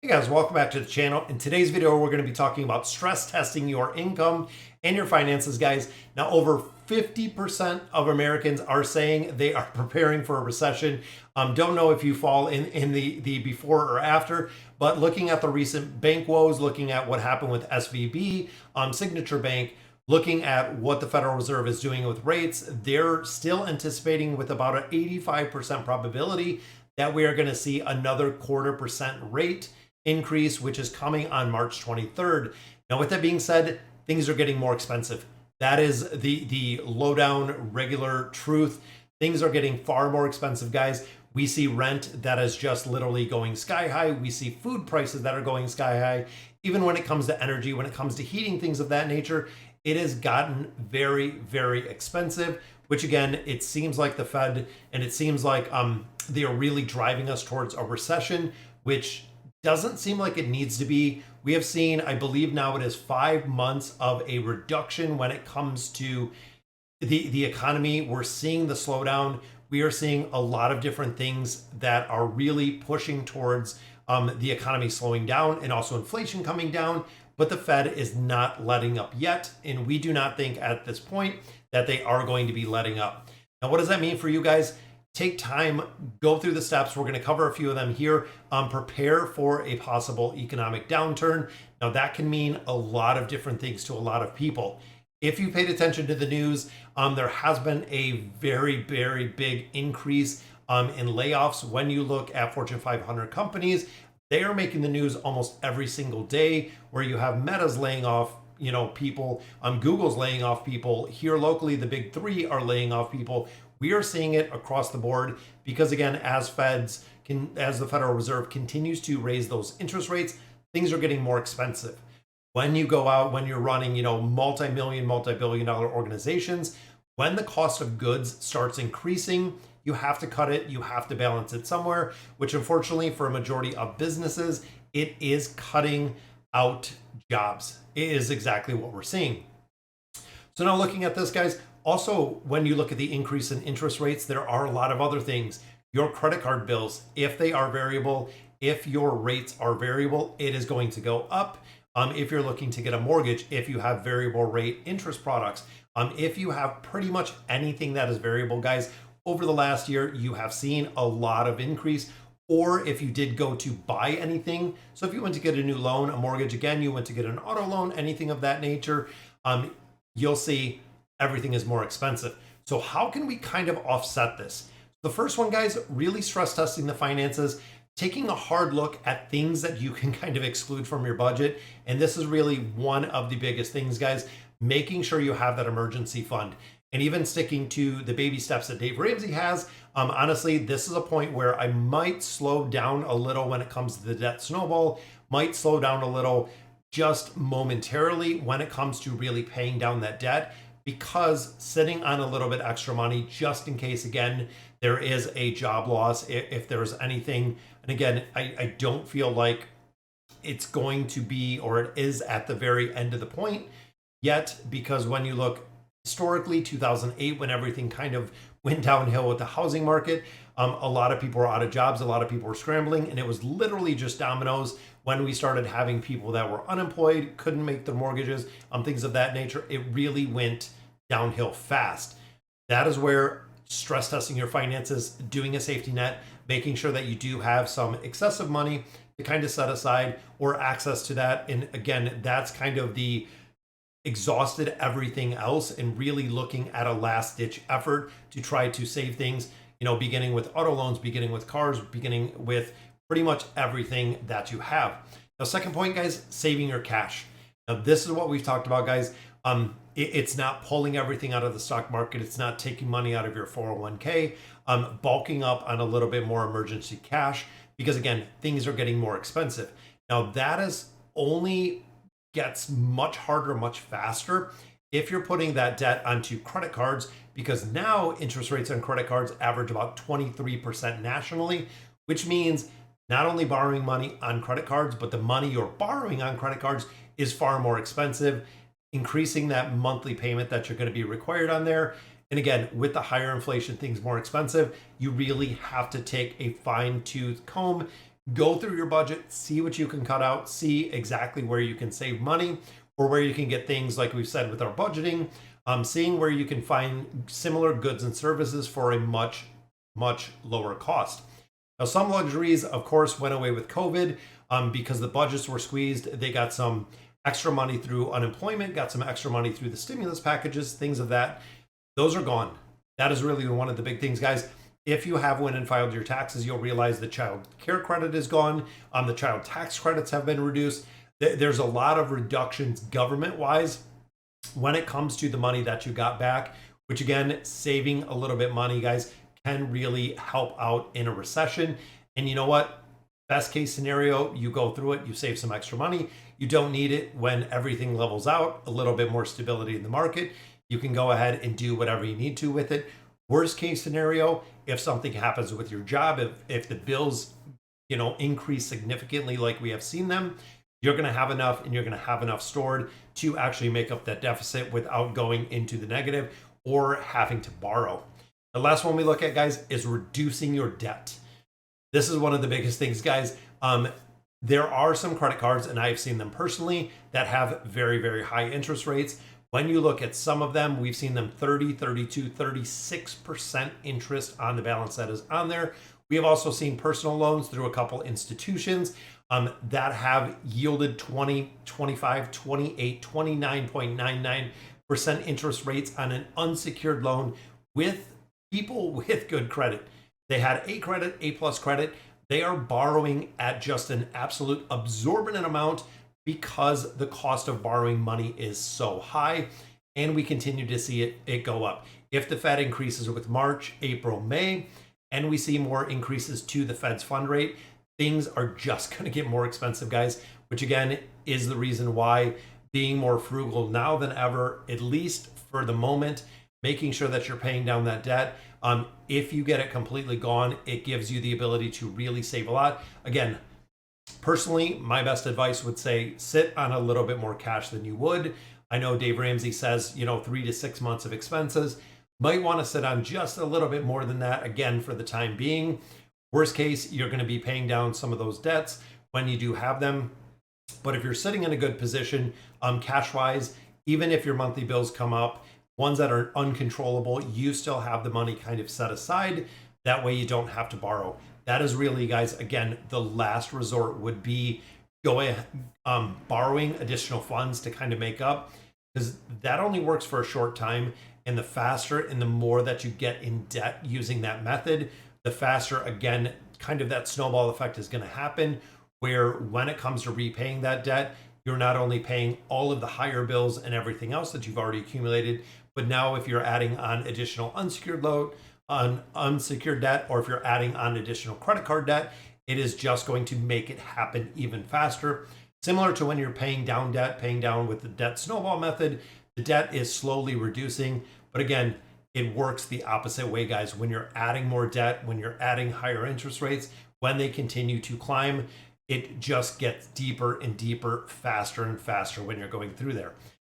Hey guys, welcome back to the channel. In today's video, we're going to be talking about stress testing your income and your finances, guys. Now, over 50% of Americans are saying they are preparing for a recession. Don't know if you fall in the before or after, but looking at the recent bank woes, looking at what happened with SVB, Signature Bank, looking at what the Federal Reserve is doing with rates, they're still anticipating with about an 85% probability that we are going to see another 0.25% rate increase, which is coming on March 23rd. Now, with that being said, things are getting more expensive. That is the lowdown, regular truth. Things are getting far more expensive, guys. We see rent that is just literally going sky high. We see food prices that are going sky high. Even when it comes to energy, when it comes to heating, things of that nature, it has gotten very, very expensive, which again, it seems like the Fed and it seems like they are really driving us towards a recession, which doesn't seem like it needs to be. We have seen, I believe now it is 5 months of a reduction when it comes to the economy. We're seeing the slowdown. We are seeing a lot of different things that are really pushing towards the economy slowing down and also inflation coming down. But the Fed is not letting up yet. And we do not think at this point that they are going to be letting up. Now, what does that mean for you guys? Take time, go through the steps. We're going to cover a few of them here. Prepare for a possible economic downturn. Now, that can mean a lot of different things to a lot of people. If you paid attention to the news, there has been a very, very big increase in layoffs. When you look at Fortune 500 companies, they are making the news almost every single day, where you have Meta's laying off people, Google's laying off people. Here locally, the big three are laying off people. We are seeing it across the board because, again, as the Federal Reserve continues to raise those interest rates, things are getting more expensive. When you go out, when you're running, multi-million, multi-billion-dollar organizations, when the cost of goods starts increasing, you have to cut it. You have to balance it somewhere, which unfortunately for a majority of businesses, it is cutting out jobs. It is exactly what we're seeing. So now looking at this, guys, also, when you look at the increase in interest rates, there are a lot of other things. Your credit card bills, if they are variable, if your rates are variable, it is going to go up. If you're looking to get a mortgage, if you have variable rate interest products, if you have pretty much anything that is variable, guys, over the last year, you have seen a lot of increase. Or if you did go to buy anything, so if you went to get a new loan, a mortgage, again, you went to get an auto loan, anything of that nature, you'll see everything is more expensive. So how can we kind of offset this? The first one, guys, really stress testing the finances, taking a hard look at things that you can kind of exclude from your budget. And this is really one of the biggest things, guys, making sure you have that emergency fund. And even sticking to the baby steps that Dave Ramsey has. Honestly, this is a point where I might slow down a little when it comes to the debt snowball, might slow down a little just momentarily when it comes to really paying down that debt, because sitting on a little bit extra money just in case, again, there is a job loss, if there's anything. And again, I don't feel like it's going to be, or it is at the very end of the point yet, because when you look historically, 2008, when everything kind of went downhill with the housing market, a lot of people were out of jobs, a lot of people were scrambling, and it was literally just dominoes when we started having people that were unemployed, couldn't make their mortgages, things of that nature. It really went downhill fast. That is where stress testing your finances, doing a safety net, making sure that you do have some excessive money to kind of set aside or access to that. And again, that's kind of the exhausted everything else and really looking at a last ditch effort to try to save things, beginning with auto loans, beginning with cars, beginning with pretty much everything that you have. Now, second point, guys, saving your cash. Now, this is what we've talked about, guys. It's not pulling everything out of the stock market. It's not taking money out of your 401k, bulking up on a little bit more emergency cash, because again, things are getting more expensive. Now, that is only gets much harder, much faster if you're putting that debt onto credit cards, because now interest rates on credit cards average about 23% nationally, which means not only borrowing money on credit cards, but the money you're borrowing on credit cards is far more expensive, increasing that monthly payment that you're going to be required on there. And again, with the higher inflation, things more expensive, you really have to take a fine-tooth comb Go through your budget, see what you can cut out, see exactly where you can save money or where you can get things like we've said with our budgeting, seeing where you can find similar goods and services for a much lower cost. Now, some luxuries, of course, went away with COVID because the budgets were squeezed. They got some extra money through unemployment, got some extra money through the stimulus packages, things of that. Those are gone. That is really one of the big things, guys. If you have went and filed your taxes, you'll realize the child care credit is gone. The child tax credits have been reduced. There's a lot of reductions government-wise when it comes to the money that you got back, which again, saving a little bit money, guys, can really help out in a recession. And you know what? Best case scenario, you go through it, you save some extra money. You don't need it when everything levels out, a little bit more stability in the market. You can go ahead and do whatever you need to with it. Worst case scenario, if something happens with your job, if the bills, increase significantly like we have seen them, you're going to have enough and you're going to have enough stored to actually make up that deficit without going into the negative or having to borrow. The last one we look at, guys, is reducing your debt. This is one of the biggest things, guys. There are some credit cards, and I've seen them personally, that have very, very high interest rates. When you look at some of them, we've seen them 30, 32, 36% interest on the balance that is on there. We have also seen personal loans through a couple institutions that have yielded 20, 25, 28, 29.99% interest rates on an unsecured loan with people with good credit. They had A credit, A plus credit. They are borrowing at just an absolute absorbent amount because the cost of borrowing money is so high, and we continue to see it go up. If the Fed increases with March, April, May, and we see more increases to the Fed's fund rate, things are just going to get more expensive, guys, which again is the reason why being more frugal now than ever, at least for the moment, making sure that you're paying down that debt. If you get it completely gone, it gives you the ability to really save a lot. Again, personally, my best advice would say sit on a little bit more cash than you would. I know Dave Ramsey says, 3 to 6 months of expenses. Might want to sit on just a little bit more than that, again, for the time being. Worst case, you're going to be paying down some of those debts when you do have them. But if you're sitting in a good position, cash-wise, even if your monthly bills come up, ones that are uncontrollable, you still have the money kind of set aside. That way you don't have to borrow. That is really, guys, again, the last resort would be borrowing additional funds to kind of make up, because that only works for a short time. And the faster and the more that you get in debt using that method, the faster, again, kind of that snowball effect is going to happen, where when it comes to repaying that debt, you're not only paying all of the higher bills and everything else that you've already accumulated, but now if you're adding on additional unsecured debt, or if you're adding on additional credit card debt, it is just going to make it happen even faster. Similar to when you're paying down debt, paying down with the debt snowball method, the debt is slowly reducing. But again, it works the opposite way, guys. When you're adding more debt, when you're adding higher interest rates, when they continue to climb, it just gets deeper and deeper, faster and faster when you're going through there.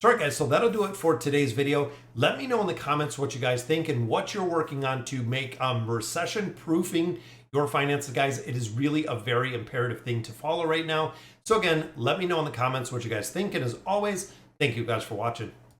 All right, guys, so that'll do it for today's video. Let me know in the comments what you guys think and what you're working on to make recession-proofing your finances, guys. It is really a very imperative thing to follow right now. So again, let me know in the comments what you guys think. And as always, thank you guys for watching.